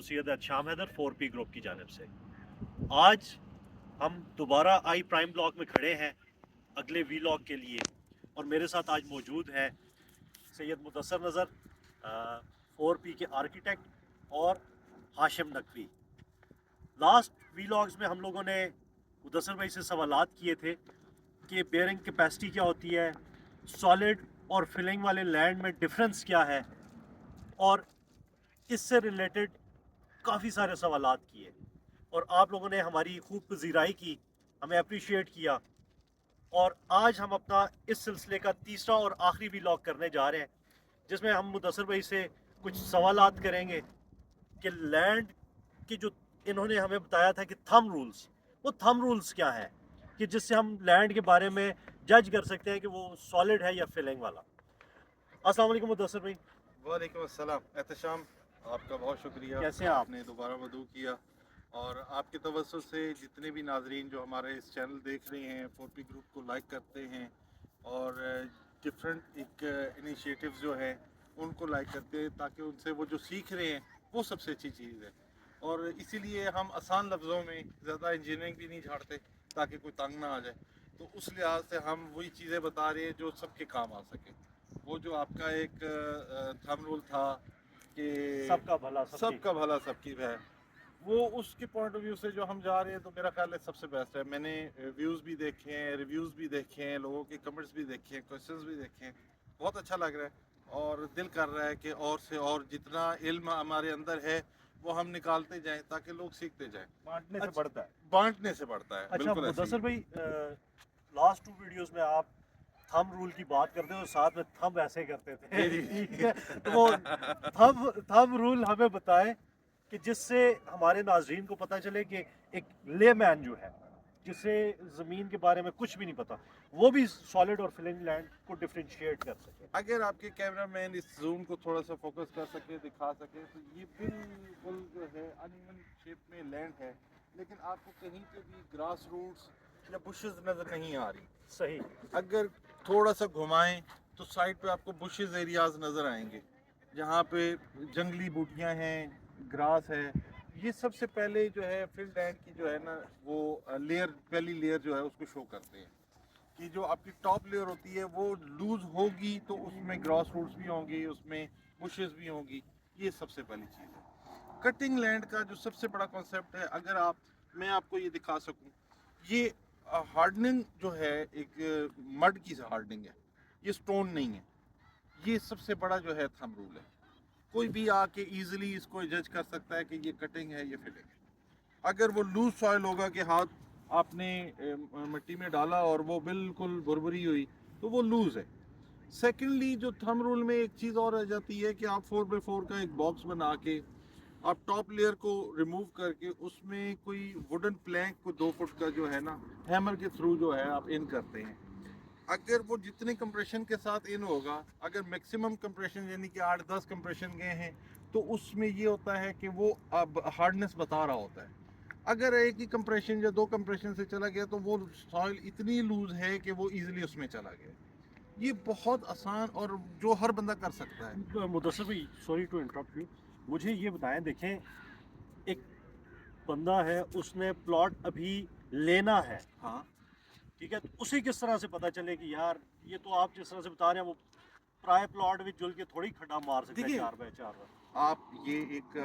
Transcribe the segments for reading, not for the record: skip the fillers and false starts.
सैयद शाम Haider 4P group की जानिब से। आज हम दोबारा आई प्राइम ब्लॉक में खड़े हैं अगले वीलॉग के लिए, और मेरे साथ आज मौजूद है सैयद मुदस्सर नज़र 4P के आर्किटेक्ट और हाशिम नकवी। लास्ट वीलॉग्स में हम लोगों ने मुदस्सर भाई से सवालात किए थे कि बेयरिंग कैपेसिटी क्या होती है, सॉलिड और फिलिंग वाले लैंड में डिफरेंस क्या है, और इससे रिलेटेड काफ़ी सारे सवालात किए, और आप लोगों ने हमारी खूब पजीराई की, हमें अप्रिशिएट किया। और आज हम अपना इस सिलसिले का तीसरा और आखिरी वीलॉग करने जा रहे हैं, जिसमें हम मुदस्सर भाई से कुछ सवालात करेंगे कि लैंड की जो इन्होंने हमें बताया था कि थंब रूल्स, वो थंब रूल्स क्या है कि जिससे हम लैंड के बारे में जज कर सकते हैं कि वो सॉलिड है या फिलिंग वाला। अस्सलाम वालेकुम मुदस्सर भाई। वालेकुम अस्सलाम एहतशाम, आपका बहुत शुक्रिया। कैसे हैं आप? आपने दोबारा मदऊ किया, और आपके तवज्जुह से जितने भी नाजरीन जो हमारे इस चैनल देख रहे हैं, 4P ग्रुप को लाइक करते हैं और डिफरेंट एक इनिशिएटिव्स जो हैं उनको लाइक करते हैं, ताकि उनसे वो जो सीख रहे हैं वो सबसे अच्छी चीज़ है। और इसीलिए हम आसान लफ्ज़ों में ज़्यादा इंजीनियरिंग भी नहीं झाड़ते ताकि कोई तंग ना आ जाए। तो उस लिहाज से हम वही चीज़ें बता रहे हैं जो सबके काम आ सके। वो जो आपका एक थंब रूल था कि सबका भला सबका भला सबकी है, वो उसके पॉइंट ऑफ व्यू से जो हम जा रहे हैं, तो मेरा ख्याल है सबसे बेस्ट है। मैंने व्यूज़ भी देखे हैं, रिव्यूज़ भी देखे हैं, लोगों के कमेंट्स भी देखे हैं, क्वेश्चंस भी देखे हैं, बहुत अच्छा लग रहा है और दिल कर रहा है कि और से और जितना इल्म हमारे अंदर है वो हम निकालते जाएं ताकि लोग सीखते जाएं। बांटने से बढ़ता है। बांटने से बढ़ता है। अच्छा बिल्कुल ऐसे ही मुदस्सर भाई, लास्ट 2 वीडियोस में आप थंब रूल की बात करते हो, साथ में थंब ऐसे करते थे। जी, जी। ठीक है, तो वो थंब रूल हमें बताएं कि जिससे हमारे नाजरीन को पता चले कि एक लेमैन जो है, जिसे ज़मीन के बारे में कुछ भी नहीं पता, वो भी सॉलिड और फिलिंग लैंड को डिफरेंशिएट कर सके। अगर आपके कैमरा मैन इस जूम को थोड़ा सा फोकस कर सके, दिखा सके, तो ये बिल्कुल जो है अनइवन शेप में लैंड है, लेकिन आपको कहीं पे भी ग्रास रूट्स या बुशेस नज़र नहीं आ रही। सही। अगर थोड़ा सा घुमाएं तो साइड पे आपको बुशेस एरियाज नज़र आएंगे, जहाँ पे जंगली बूटियाँ हैं, ग्रास है। ये सबसे पहले जो है फिल लैंड की जो है ना, वो लेयर, पहली लेयर जो है उसको शो करते हैं कि जो आपकी टॉप लेयर होती है वो लूज होगी तो उसमें ग्रास रूट्स भी होंगी, उसमें बुशेस भी होंगी। ये सबसे पहली चीज़ है। कटिंग लैंड का जो सबसे बड़ा कॉन्सेप्ट है, अगर आप, मैं आपको ये दिखा सकूं, ये हार्डनिंग जो है एक मड की हार्डनिंग है, ये स्टोन नहीं है। ये सबसे बड़ा जो है थंब रूल है। कोई भी आके इजीली इसको जज कर सकता है कि ये कटिंग है, ये फिलिंग है। अगर वो लूज सॉइल होगा कि हाथ आपने मिट्टी में डाला और वो बिल्कुल भुरभुरी हुई, तो वो लूज है। सेकेंडली जो थंब रूल में एक चीज़ और रह जाती है कि आप 4x4 का एक बॉक्स बना के आप टॉप लेयर को रिमूव करके उसमें कोई वुडन प्लैंक को 2 फुट का जो है ना, हैमर के थ्रू जो है आप इन करते हैं। अगर वो जितने कंप्रेशन के साथ इन होगा, अगर मैक्सिमम कंप्रेशन यानी कि 8-10 कंप्रेशन गए हैं, तो उसमें ये होता है कि वो अब हार्डनेस बता रहा होता है। अगर एक ही कंप्रेशन या 2 कंप्रेशन से चला गया, तो वो सॉइल इतनी लूज है कि वो इजीली उसमें चला गया। ये बहुत आसान और जो हर बंदा कर सकता है। मुदस्सर भाई, सॉरी टू इंटरप्ट यू, मुझे ये बताएं, देखें, एक बंदा है, उसने प्लॉट अभी लेना है, हाँ, ठीक है, तो उसे किस तरह से पता चले कि यार ये तो आप जिस तरह से बता रहे हैं वो प्राय प्लॉट भी जुल के थोड़ी खड्डा मार सकता है देखिए, 4x4 में। आप ये एक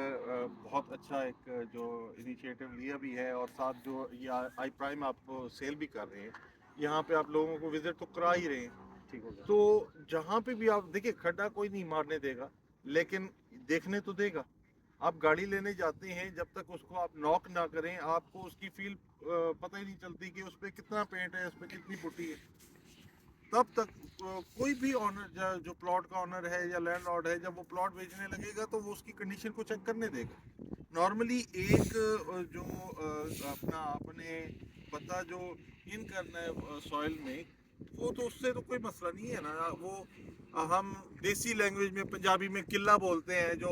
बहुत अच्छा एक जो इनिशिएटिव लिया भी है, और साथ जो ये आई प्राइम आप सेल भी कर रहे हैं, यहाँ पे आप लोगों को विजिट तो करा ही रहे हैं। ठीक हो गया। तो जहाँ पे भी आप देखिए, खड्डा कोई नहीं मारने देगा, लेकिन देखने तो देगा। आप गाड़ी लेने जाते हैं, जब तक उसको आप नॉक ना करें, आपको उसकी फील पता ही नहीं चलती कि उस पर कितना पेंट है, उस पर कितनी पुट्टी है। तब तक कोई भी ऑनर जो प्लॉट का ऑनर है या लैंड लॉर्ड है, जब वो प्लॉट बेचने लगेगा तो वो उसकी कंडीशन को चेक करने देगा। नॉर्मली एक जो अपना आपने पता जो इन करना है सॉइल में, वो तो उससे तो कोई मसला नहीं है ना। वो हम देसी लैंग्वेज में पंजाबी में किला बोलते हैं, जो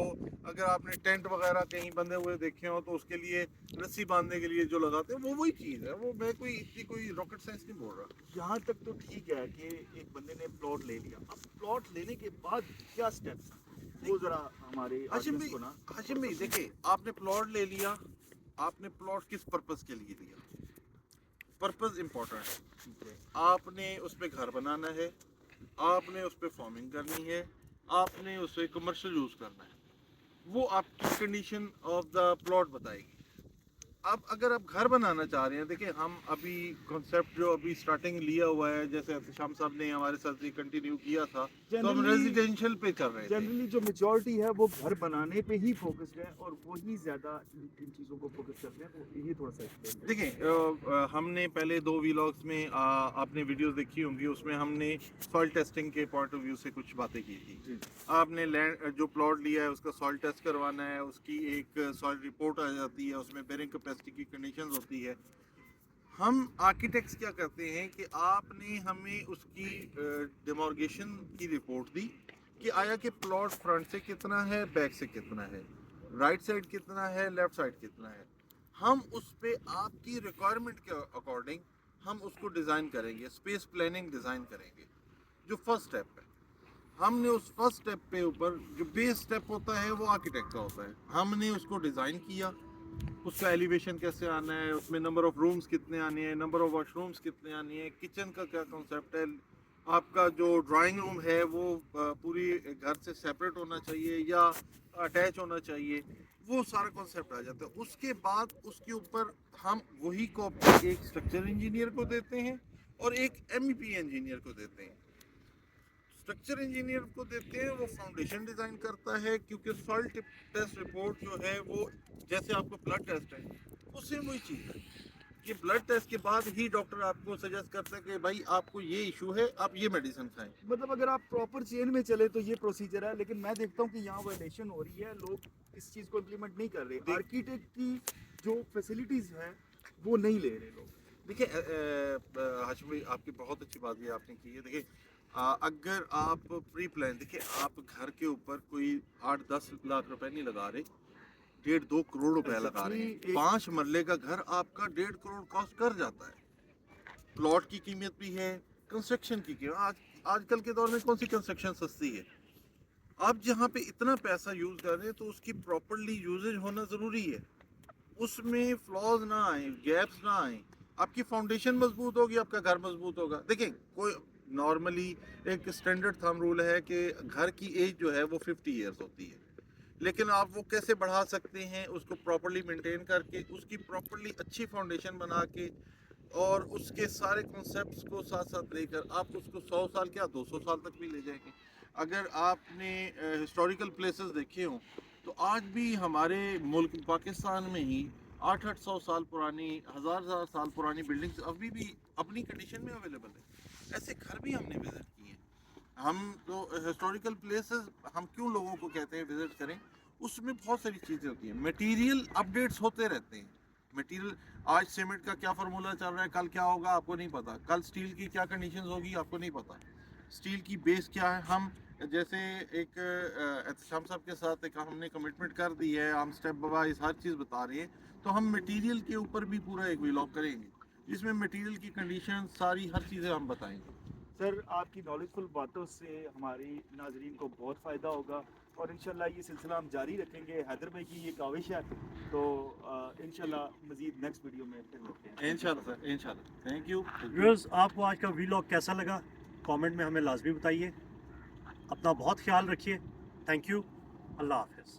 अगर आपने टेंट वगैरह कहीं बंधे हुए देखे हो तो उसके लिए रस्सी बांधने के लिए जो लगाते हैं, वो वही चीज़ है। वो मैं कोई इतनी कोई रॉकेट साइंस नहीं बोल रहा। यहाँ तक तो ठीक है कि एक बंदे ने प्लॉट ले लिया, अब प्लॉट लेने के बाद क्या स्टेप्स? वो जरा हमारे हाशिम ऑडियंस भाई, को ना हाशिम भाई देखिए, आपने प्लॉट ले लिया, आपने प्लॉट किस पर्पस के लिए लिया? पर्पस इम्पोर्टेंट है। आपने उस पे घर बनाना है, आपने उस पे फार्मिंग करनी है, आपने उस पे कमर्शियल यूज करना है, वो आपकी कंडीशन ऑफ द प्लॉट बताएगी। अब अगर आप घर बनाना चाह रहे हैं, देखिए हम अभी कॉन्सेप्ट जो अभी स्टार्टिंग लिया हुआ है, जैसे शाम साहब ने हमारे साथ ये कंटिन्यू किया था, तो हम Generally- रेजिडेंशियल पे चल रहे थे। जनरली जो मेजॉरिटी है वो घर बनाने पे ही फोकस्ड है और वही ज्यादा इन चीजों को फोकस करते हैं, तो ये थोड़ा सा explain करें। देखिए हमने पहले 2 व्लॉग्स में आपने वीडियोस देखी होंगी, उसमें हमने सॉइल टेस्टिंग के पॉइंट ऑफ व्यू से कुछ बातें की थी। जी। आपने लैंड जो प्लॉट लिया है उसका सॉइल टेस्ट करवाना है, उसकी एक सॉइल रिपोर्ट आ जाती है, उसमें बेरिंग कैपेसिटी की कंडीशंस होती है। हम आर्किटेक्ट्स क्या करते हैं कि आपने हमें उसकी डिमॉर्गेशन की रिपोर्ट दी कि आया कि प्लॉट फ्रंट से कितना है, बैक से कितना है, राइट साइड कितना है, लेफ्ट साइड कितना है। हम उस पे आपकी रिक्वायरमेंट के अकॉर्डिंग हम उसको डिज़ाइन करेंगे, स्पेस प्लानिंग डिज़ाइन करेंगे। जो फर्स्ट स्टेप है, हमने उस फर्स्ट स्टेप पे ऊपर जो बेस स्टेप होता है वो आर्किटेक्ट का होता है, हमने उसको डिज़ाइन किया, उसका एलिवेशन कैसे आना है, उसमें नंबर ऑफ रूम्स कितने आने हैं, नंबर ऑफ वॉशरूम्स कितने आने हैं, किचन का क्या कॉन्सेप्ट है, आपका जो ड्राइंग रूम है वो पूरी घर से सेपरेट होना चाहिए या अटैच होना चाहिए, वो सारा कॉन्सेप्ट आ जाता है। उसके बाद उसके ऊपर हम वही कॉपी एक स्ट्रक्चर इंजीनियर को देते हैं और एक MEP इंजीनियर को देते हैं। स्ट्रक्चर इंजीनियर को देते हैं, वो फाउंडेशन डिज़ाइन करता है, क्योंकि सॉइल टेस्ट रिपोर्ट जो है वो जैसे आपको ब्लड टेस्ट है उससे वही चीज़ है कि ब्लड टेस्ट के बाद ही डॉक्टर आपको सजेस्ट करता है कि भाई आपको ये इशू है, आप ये मेडिसिन खाएं। मतलब अगर आप प्रॉपर चेन में चले तो ये प्रोसीजर है, लेकिन मैं देखता हूँ कि यहाँ वायलेशन हो रही है, लोग इस चीज को इम्प्लीमेंट नहीं कर रहे, आर्किटेक्ट की जो फैसिलिटीज है वो नहीं ले रहे लोग। देखिए हाशिम भाई, आपकी बहुत अच्छी बात ये आपने की है। देखिए अगर आप प्री प्लान, देखिए आप घर के ऊपर कोई 8-10 लाख रुपए नहीं लगा रहे, 1.5-2 करोड़ रुपए लगा रहे हैं। 5 मरले का घर आपका 1.5 करोड़ कॉस्ट कर जाता है। प्लॉट की कीमत भी है, कंस्ट्रक्शन की कीमत, आजकल के दौर में कौन सी कंस्ट्रक्शन सस्ती है। आप जहाँ पे इतना पैसा यूज कर रहे हैं तो उसकी प्रॉपरली यूजेज होना जरूरी है, उसमें फ्लॉज ना आए, गैप्स ना आए, आपकी फाउंडेशन मजबूत होगी, आपका घर मजबूत होगा। देखिए कोई नॉर्मली एक स्टैंडर्ड थंब रूल है कि घर की एज जो है वो 50 ईयर्स होती है, लेकिन आप वो कैसे बढ़ा सकते हैं, उसको प्रॉपरली मेंटेन करके, उसकी प्रॉपरली अच्छी फाउंडेशन बना के और उसके सारे कॉन्सेप्ट्स को साथ साथ लेकर आप उसको 100 साल क्या 200 साल तक भी ले जाएंगे। अगर आपने हिस्टोरिकल प्लेसेस देखे हों तो आज भी हमारे मुल्क पाकिस्तान में ही 800 साल पुरानी, 1000 साल पुरानी बिल्डिंग्स अभी भी अपनी कंडीशन में अवेलेबल है। ऐसे घर भी हमने विजिट किए। हम तो हिस्टोरिकल प्लेसेस हम क्यों लोगों को कहते हैं विजिट करें, उसमें बहुत सारी चीज़ें होती हैं, मटेरियल अपडेट्स होते रहते हैं। मटेरियल, आज सीमेंट का क्या फार्मूला चल रहा है, कल क्या होगा आपको नहीं पता, कल स्टील की क्या कंडीशंस होगी आपको नहीं पता, स्टील की बेस क्या है। हम जैसे एक एहतशाम साहब के साथ एक हमने कमिटमेंट कर दी है, हम स्टेप बाय वाइज हर चीज़ बता रहे हैं, तो हम मटेरियल के ऊपर भी पूरा एक व्लॉग करेंगे जिसमें मटेरियल की कंडीशन सारी हर चीज़ें हम बताएंगे। सर आपकी नॉलेजफुल बातों से हमारी नाजरीन को बहुत फ़ायदा होगा और इंशाल्लाह ये सिलसिला हम जारी रखेंगे। हैदर भाई की ये काविश है, तो इंशाल्लाह मज़ीद नेक्स्ट वीडियो में फिर मिलते हैं इंशाल्लाह सर, इंशाल्लाह। Thank you. व्यूअर्स, आपको आज का व्लॉग कैसा लगा कमेंट में हमें लाजमी बताइए। अपना बहुत ख्याल रखिए। Thank you. अल्लाह हाफिज़।